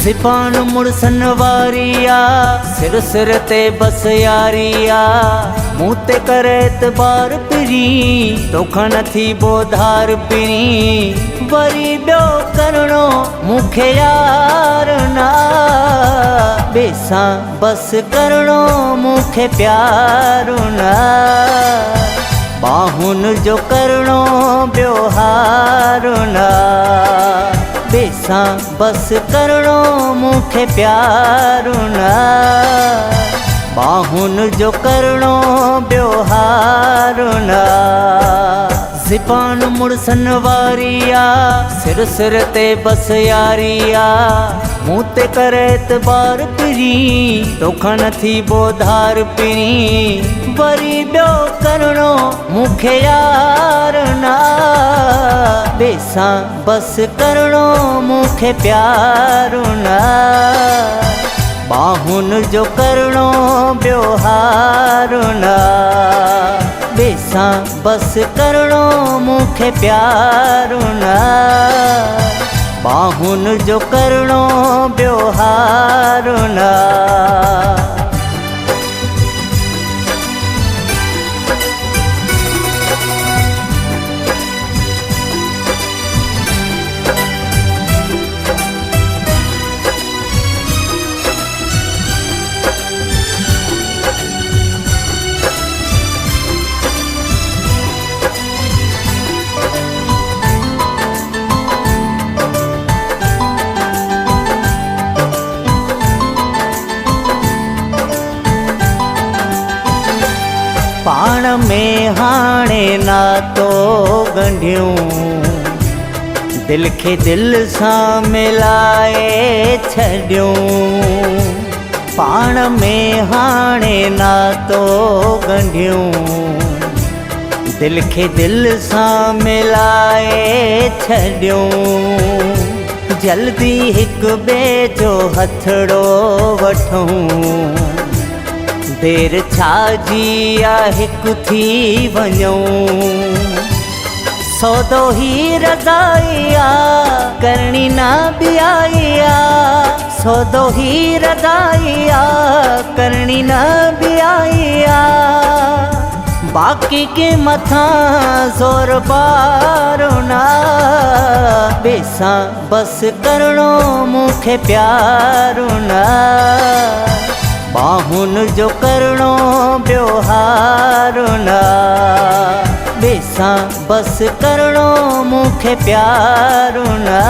सिपान मुड़सन वारिया सिर सिर ते बस यारिया मुँह ते करे एतबार पिरी तोखा नथी बोधार पिरी वरी ॿियो करणो मूंखे यार ना बेसां बस करणो मूंखे प्यार ना बाहुन जो करणो ॿियो हार ना बेसां बस करणो मूंखे प्यार ना बाहुन जो करणो ॿियो हार ना ज़िबान मुड़सन वारिया सिर सिर ते बस यारिया मुँह ते करे एतबार पिरी तोखा नथी बोधार पिरी वरी ॿियो करणो मूंखे यार ना बेसां बस करणो मूंखे प्यार ना बाहुन जो करणो ॿियो हार ना बेसां बस करणो मूंखे प्यार ना बाहुन जो करणो ॿियो हार ना पाण में हाणे नातो ॻंढियूं दिल खे दिल सां मिलाए छॾियूं पाण में हाणे नातो ॻंढियूं दिल खे दिल सां मिलाए छॾियूं जल्दी हिक ॿिए जो हथड़ो वठूं देर छाजी आहे हिकु थी वञूं सौदो ही रज़ाई आहे करणी ना ॿियाई आहे सौदो ही रज़ाई आहे करणी ना ॿियाई आहे बाक़ी के मथां ज़ोर बारो ना बेसां बस करणो मूंखे प्यार ना बाहुन जो करणो ॿियो हार ना बेसां बस करणो मूंखे प्यार ना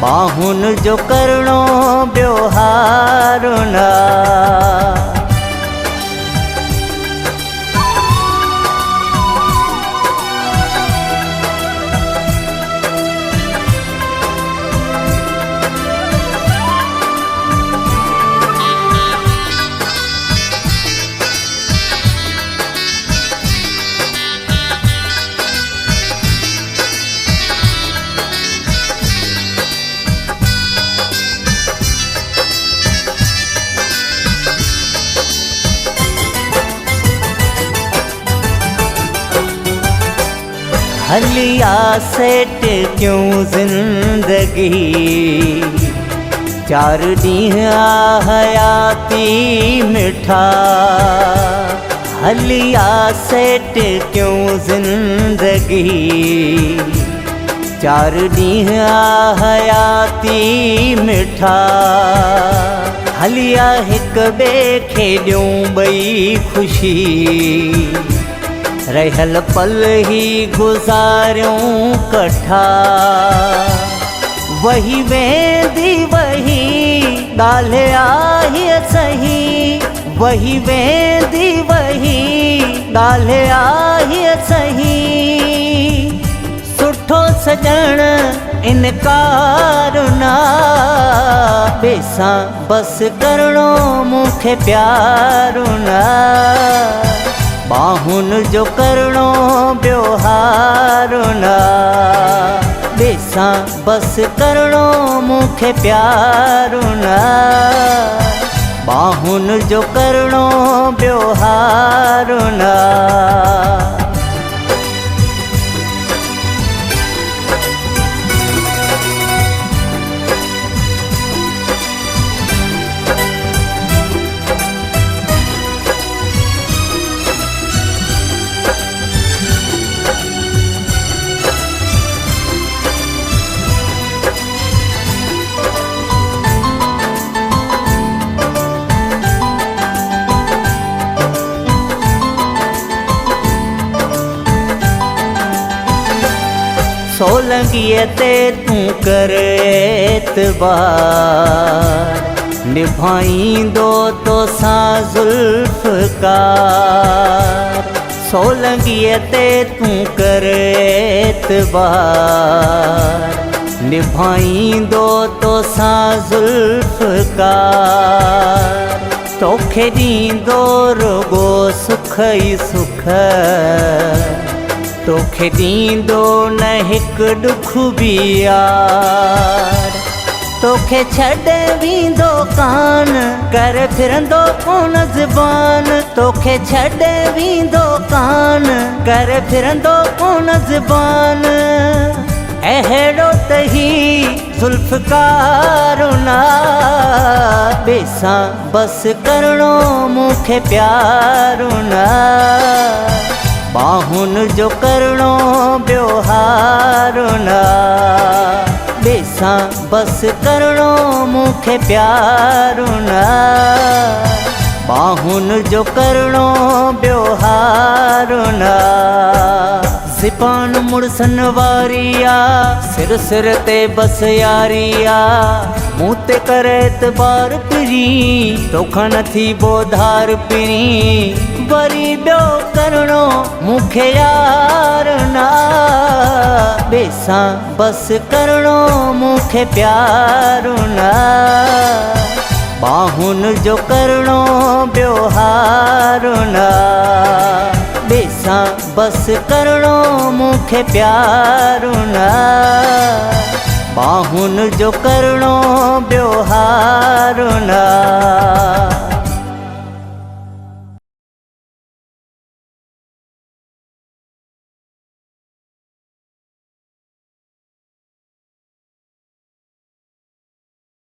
बाहुन जो करणो ॿियो हार ना हलिया सेट क्यों जिंदगी चार ॾींहं हयाती मिठा हलिया सेट क्यों जिंदगी चार ॾींहं हयाती मिठा हलिया हिक ॿिए खे ॾियूं ॿई ख़ुशी रहल पल ही गुज़ारियूं कठा वही वेंदी वही ॻाल्हि आहे सही वही वेंदी वही ॻाल्हि आहे सही सुठो सजण इनकार ना बेसां बस करणो मूंखे प्यार ना बाहुन जो करणो ॿियो हार ना बेसां बस करणो मूंखे प्यार ना बाहुन जो करणो ॿियो हार ना सोलंगीअ ते तूं कर एतबार निभाईंदो तोसां ज़ुल्फ़कार सोलंगीअ ते तूं कर एतबार निभाईंदो तोसां ज़ुल्फ़कार तोखे ॾींदो रुगो सुख ई सुख तोखे ॾींदो न हिकु ॾुख बि यार तोखे छॾे वेंदो कान कर फिरंदो कोन ज़बान तोखे छॾे वेंदो कान कर फिरंदो कोन ज़बान अहिड़ो त ही ज़ुल्फ़कार ना ॿिए बस करणो मूंखे प्यार ना बाहुन जो करणो ॿियो हार ना ॿिए बस करणो मूंखे प्यार ना बाहुन जो करणो ॿियो हार ना ज़बान मुड़सन वारी आ सिर सिर ते बस यारी आ मूं ते कर एतबार पिरी तोखां नथी बोधार पिरी वरी ॿियो करणो मूंखे यार ना ॿिए बस करणो मूंखे प्यार ना बाहुन जो करणो ॿियो हार ना ॿिए बस करणो मूंखे प्यार ना बाहुन जो करणो ॿियो हार ना